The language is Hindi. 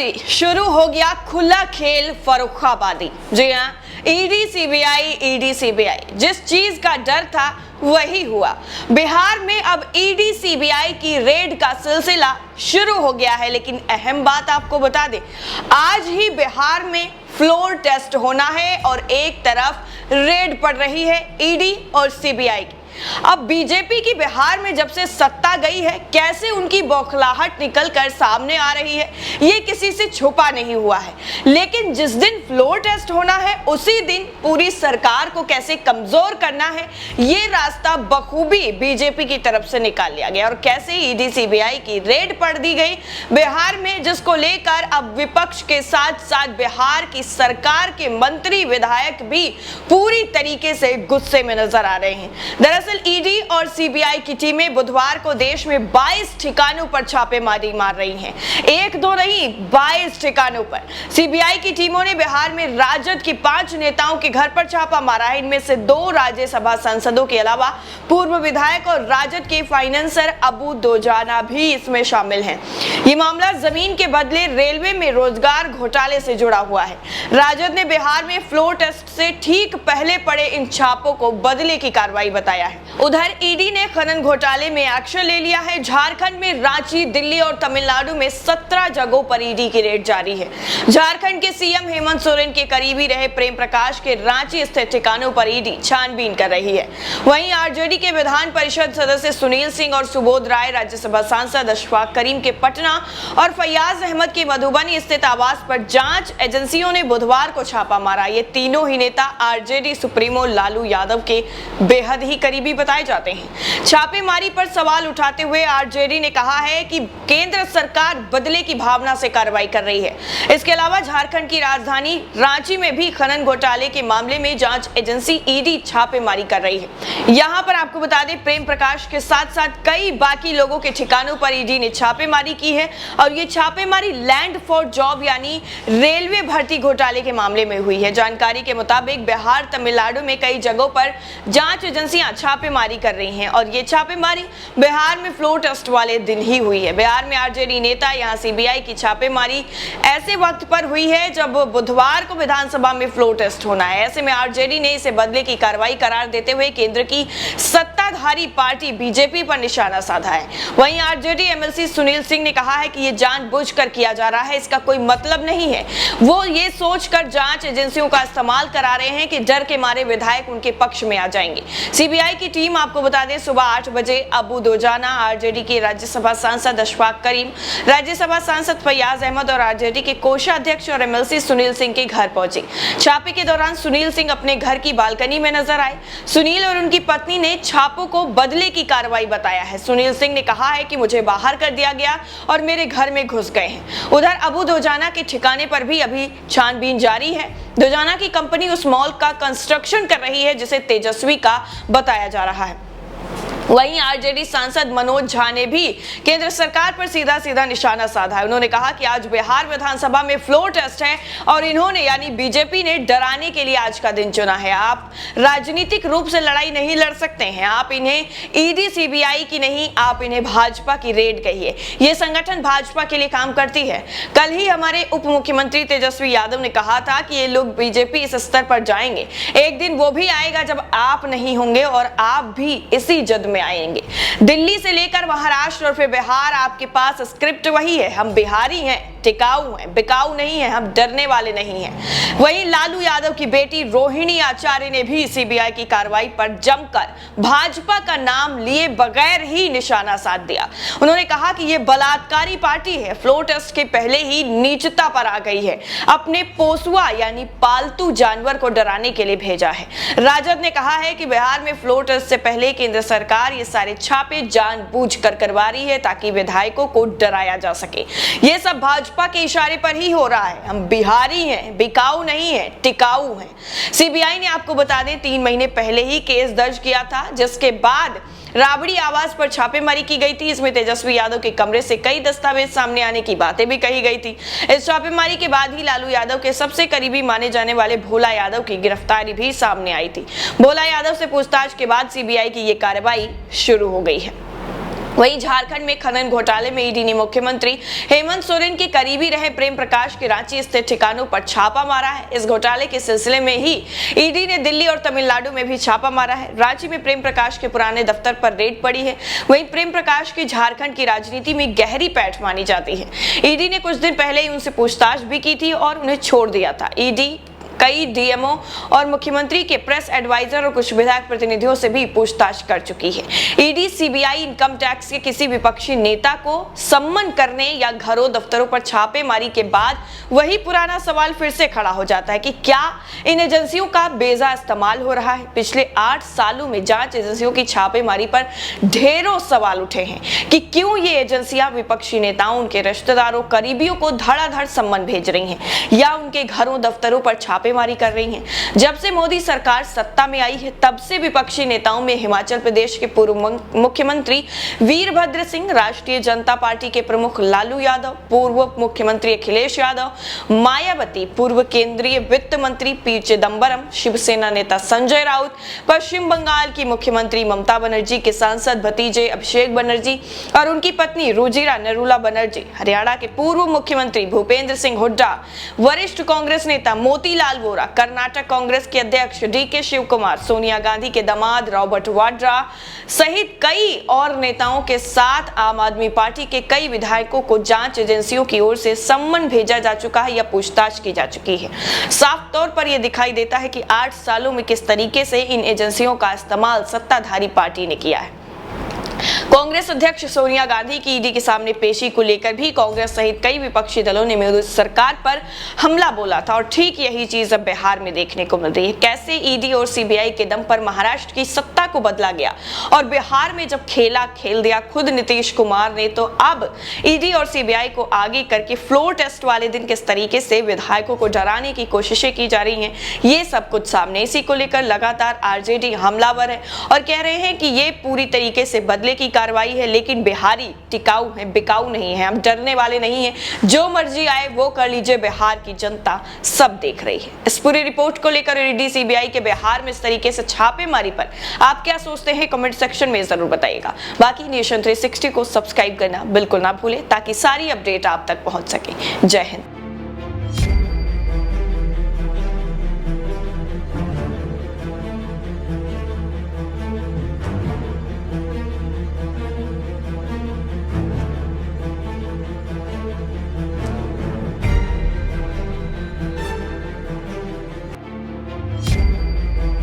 जी, शुरू हो गया खुला खेल फर्रुखाबादी। जी हाँ, ईडी सीबीआई जिस चीज का डर था वही हुआ। बिहार में अब ईडी सीबीआई की रेड का सिलसिला शुरू हो गया है। लेकिन अहम बात आपको बता दें, आज ही बिहार में फ्लोर टेस्ट होना है और एक तरफ रेड पड़ रही है ईडी और सीबीआई की। अब बीजेपी की बिहार में जब से सत्ता गई है, कैसे उनकी बौखलाहट निकलकर सामने आ रही है ये किसी से छुपा नहीं हुआ है। लेकिन जिस दिन फ्लोर टेस्ट होना है उसी दिन पूरी सरकार को कैसे कमजोर करना है ये रास्ता बखूबी बीजेपी की तरफ से निकाल लिया गया और कैसे ईडी सीबीआई की रेड पड़ दी गई बिहार में, जिसको लेकर अब विपक्ष के साथ साथ बिहार की सरकार के मंत्री विधायक भी पूरी तरीके से गुस्से में नजर आ रहे हैं। दरअसल ईडी और सीबीआई की टीमें बुधवार को देश में 22 ठिकानों पर छापेमारी मार रही हैं। एक दो नहीं, 22 ठिकानों पर। सीबीआई की टीमों ने बिहार में राजद की 5 नेताओं के घर पर छापा मारा है। इनमें से 2 राज्यसभा सांसदों के अलावा पूर्व विधायक और राजद के फाइनेंसर अबू दोजाना भी इसमें शामिल हैं। ये मामला जमीन के बदले रेलवे में रोजगार घोटाले से जुड़ा हुआ है। राजद ने बिहार में फ्लोर टेस्ट से ठीक पहले पड़े इन छापों को बदले की कार्रवाई बताया है। उधर ईडी ने खनन घोटाले में एक्शन ले लिया है। झारखंड में रांची, दिल्ली और तमिलनाडु में 17 जगहों पर ईडी की रेड जारी है। झारखंड के सीएम हेमंत सोरेन के करीबी रहे प्रेम प्रकाश के रांची स्थित ठिकानों पर ईडी छानबीन कर रही है। वहीं आरजेडी के विधान परिषद सदस्य सुनील सिंह और सुबोध राय, राज्यसभा सांसद अशफाक करीम के पटना और फैयाज अहमद के मधुबनी स्थित आवास पर जांच एजेंसियों ने बुधवार को छापा मारा। ये तीनों ही नेता आरजेडी सुप्रीमो लालू यादव के बेहद ही करीबी बताए जाते हैं। छापेमारी पर सवाल उठाते हुए आरजेडी ने कहा है कि केंद्र सरकार बदले की भावना से कार्रवाई कर रही है। इसके अलावा झारखंड की राजधानी रांची में भी खनन घोटाले के मामले में जांच एजेंसी ईडी छापेमारी कर रही है। यहां पर आपको बता दें, प्रेम प्रकाश के साथ साथ कई बाकी लोगों के ठिकानों पर ईडी ने छापेमारी की है और ये छापेमारी लैंड फॉर जॉब यानी रेलवे भर्ती घोटाले के मामले में हुई है। जानकारी के मुताबिक बिहार, तमिलनाडु में कई जगहों पर जांच एजेंसियां छापेमारी कर रही हैं और ये छापेमारी बिहार में फ्लोर टेस्ट वाले दिन ही हुई है। बिहार में आरजेडी नेता यहां सीबीआई की छापेमारी ऐसे वक्त पर हुई है जब बुधवार को विधानसभा में फ्लोर टेस्ट होना है। ऐसे में आरजेडी ने इसे बदले की कार्रवाई करार देते हुए केंद्र की सत्ताधारी पार्टी बीजेपी पर निशाना साधा है। वहीं आरजेडी एमएलसी सुनील सिंह ने कहा है कि ये जानबूझकर किया जा रहा है, इसका कोई मतलब नहीं है। वो ये सोचकर जांच एजेंसियों का इस्तेमाल करा रहे हैं कि डर के मारे विधायक उनके पक्ष में आ जाएंगे। सीबीआई की टीम, आपको बता दें, सुबह 8 बजे अबू दोजाना, आरजेडी के राज्यसभा सांसद अशफाक करीम, राज्यसभा सांसद फैयाज अहमद और आरजेडी के कोषाध्यक्ष और एमएलसी सुनील सिंह के घर पहुंची। छापे के दौरान सुनील सिंह अपने घर की बालकनी में नजर आए। सुनील और उनकी पत्नी ने छापों को बदले की कार्रवाई बताया है। सुनील सिंह ने कहा है कि मुझे बाहर कर दिया गया और मेरे घर में घुस गए हैं। उधर अबू दोजाना के ठिकाने पर भी अभी छानबीन जारी है। दोजाना की कंपनी उस मॉल का कंस्ट्रक्शन कर रही है जिसे तेजस्वी का बताया जा रहा है। वहीं आरजेडी सांसद मनोज झा ने भी केंद्र सरकार पर सीधा निशाना साधा है। उन्होंने कहा कि आज बिहार विधानसभा में फ्लोर टेस्ट है और इन्होंने यानी बीजेपी ने डराने के लिए आज का दिन चुना है। आप राजनीतिक रूप से लड़ाई नहीं लड़ सकते हैं। आप इन्हें ईडी सीबीआई की नहीं, आप इन्हें भाजपा की रेड कहिए। ये संगठन भाजपा के लिए काम करती है। कल ही हमारे उप मुख्यमंत्री तेजस्वी यादव ने कहा था कि ये लोग बीजेपी इस स्तर पर जाएंगे। एक दिन वो भी आएगा जब आप नहीं होंगे और आप भी इसी जद में आएंगे। दिल्ली से लेकर महाराष्ट्र और फिर बिहार, आपके पास स्क्रिप्ट वही है। हम बिहारी हैं, टिकाऊ हैं, बिकाऊ नहीं है, हम डरने वाले नहीं हैं। वहीं लालू यादव की बेटी रोहिणी आचार्य ने भी सीबीआई की कार्रवाई पर जमकर भाजपा का नाम लिए बगैर ही निशाना साध दिया। उन्होंने कहा कि यह बलात्कारी पार्टी है, फ्लोर टेस्ट के पहले ही नीचता पर आ गई है, अपने पोसुआ यानी पालतू जानवर को डराने के लिए भेजा है। राजद ने कहा है कि बिहार में फ्लोर टेस्ट से पहले केंद्र सरकार ये सारे छापे जानबूझकर करवा रही है ताकि विधायकों को डराया जा सके। ये सब भाजपा के इशारे पर ही हो रहा है। हम बिहारी हैं, बिकाऊ नहीं है, टिकाऊ हैं। सीबीआई ने, आपको बता दें, 3 महीने पहले ही केस दर्ज किया था, जिसके बाद राबड़ी आवास पर छापेमारी की गई थी। इसमें तेजस्वी यादव के कमरे से कई दस्तावेज सामने आने की बातें भी कही गई थी। इस छापेमारी के बाद ही लालू यादव के सबसे करीबी माने जाने वाले भोला यादव की गिरफ्तारी भी सामने आई थी। भोला यादव से पूछताछ के बाद सीबीआई की ये कार्रवाई शुरू हो गई है। वहीं झारखंड में खनन घोटाले में ईडी ने मुख्यमंत्री हेमंत सोरेन के करीबी रहे प्रेम प्रकाश के रांची स्थित ठिकानों पर छापा मारा है। इस घोटाले के सिलसिले में ही ईडी ने दिल्ली और तमिलनाडु में भी छापा मारा है। रांची में प्रेम प्रकाश के पुराने दफ्तर पर रेड पड़ी है। वहीं प्रेम प्रकाश की झारखंड की राजनीति में गहरी पैठ मानी जाती है। ईडी ने कुछ दिन पहले ही उनसे पूछताछ भी की थी और उन्हें छोड़ दिया था। ईडी कई डीएमओ और मुख्यमंत्री के प्रेस एडवाइजर और कुछ विधायक प्रतिनिधियों से भी पूछताछ कर चुकी है। ईडी सीबीआई इनकम टैक्स के किसी विपक्षी नेता को सम्मन करने या घरों दफ्तरों पर छापेमारी के बाद वही पुराना सवाल फिर से खड़ा हो जाता है कि क्या इन एजेंसियों का बेजा इस्तेमाल हो रहा है। पिछले 8 सालों में जांच एजेंसियों की छापेमारी पर ढेरों सवाल उठे हैं कि क्यों ये एजेंसियां विपक्षी नेताओं, उनके रिश्तेदारों, करीबियों को धड़ाधड़ सम्मन भेज रही हैं या उनके घरों दफ्तरों पर छापेमारी कर रही हैं। जब से मोदी सरकार सत्ता में आई है तब से विपक्षी नेताओं में हिमाचल प्रदेश के पूर्व मुख्यमंत्री वीरभद्र सिंह, राष्ट्रीय जनता पार्टी के प्रमुख लालू यादव, पूर्व मुख्यमंत्री अखिलेश यादव, मायावती, पूर्व केंद्रीय वित्त मंत्री पी चिदंबरम, शिवसेना नेता संजय राउत, पश्चिम बंगाल की मुख्यमंत्री ममता बनर्जी के सांसद भतीजे अभिषेक बनर्जी और उनकी पत्नी रुजिरा नरूला बनर्जी, हरियाणा के पूर्व मुख्यमंत्री भूपेंद्र सिंह हुड्डा, वरिष्ठ कांग्रेस नेता मोतीलाल वोरा, कर्नाटक कांग्रेस के अध्यक्ष डीके शिव कुमार, सोनिया गांधी के दामाद रॉबर्ट वाड्रा सहित कई और नेताओं के साथ आम आदमी पार्टी के कई विधायकों को जांच एजेंसियों की ओर से सम्मन भेजा जा चुका है या पूछताछ की जा चुकी है। साफ तौर पर यह दिखाई देता है कि 8 सालों में किस तरीके से इन एजेंसियों का इस्तेमाल सत्ताधारी पार्टी ने किया है। कांग्रेस अध्यक्ष सोनिया गांधी की ईडी के सामने पेशी को लेकर भी कांग्रेस सहित कई विपक्षी दलों ने मोदी सरकार पर हमला बोला था और ठीक यही चीज अब बिहार में देखने को मिल रही है। कैसे ईडी और सीबीआई के दम पर महाराष्ट्र की सत्ता को बदला गया और बिहार में जब खेला खेल दिया खुद नीतीश कुमार ने, तो अब ईडी और सीबीआई को आगे करके फ्लोर टेस्ट वाले दिन किस तरीके से विधायकों को डराने की कोशिशें की जा रही हैं, ये सब कुछ सामने। इसी को लेकर लगातार आरजेडी हमलावर है और कह रहे हैं कि ये पूरी तरीके से बदले की कार्रवाई है, लेकिन बिहारी टिकाऊ है, बिकाऊ नहीं है, हम डरने वाले नहीं हैं। जो मर्जी आए वो कर लीजिए, बिहार की जनता सब देख रही है। इस पूरी रिपोर्ट को लेकर ईडी सीबीआई के बिहार में इस तरीके से छापेमारी पर आप क्या सोचते हैं, कमेंट सेक्शन में जरूर बताइएगा। बाकी नेशन 360 को सब्सक्राइब करना बिल्कुल ना भूलें ताकि सारी अपडेट आप तक पहुंच सके। जय हिंद।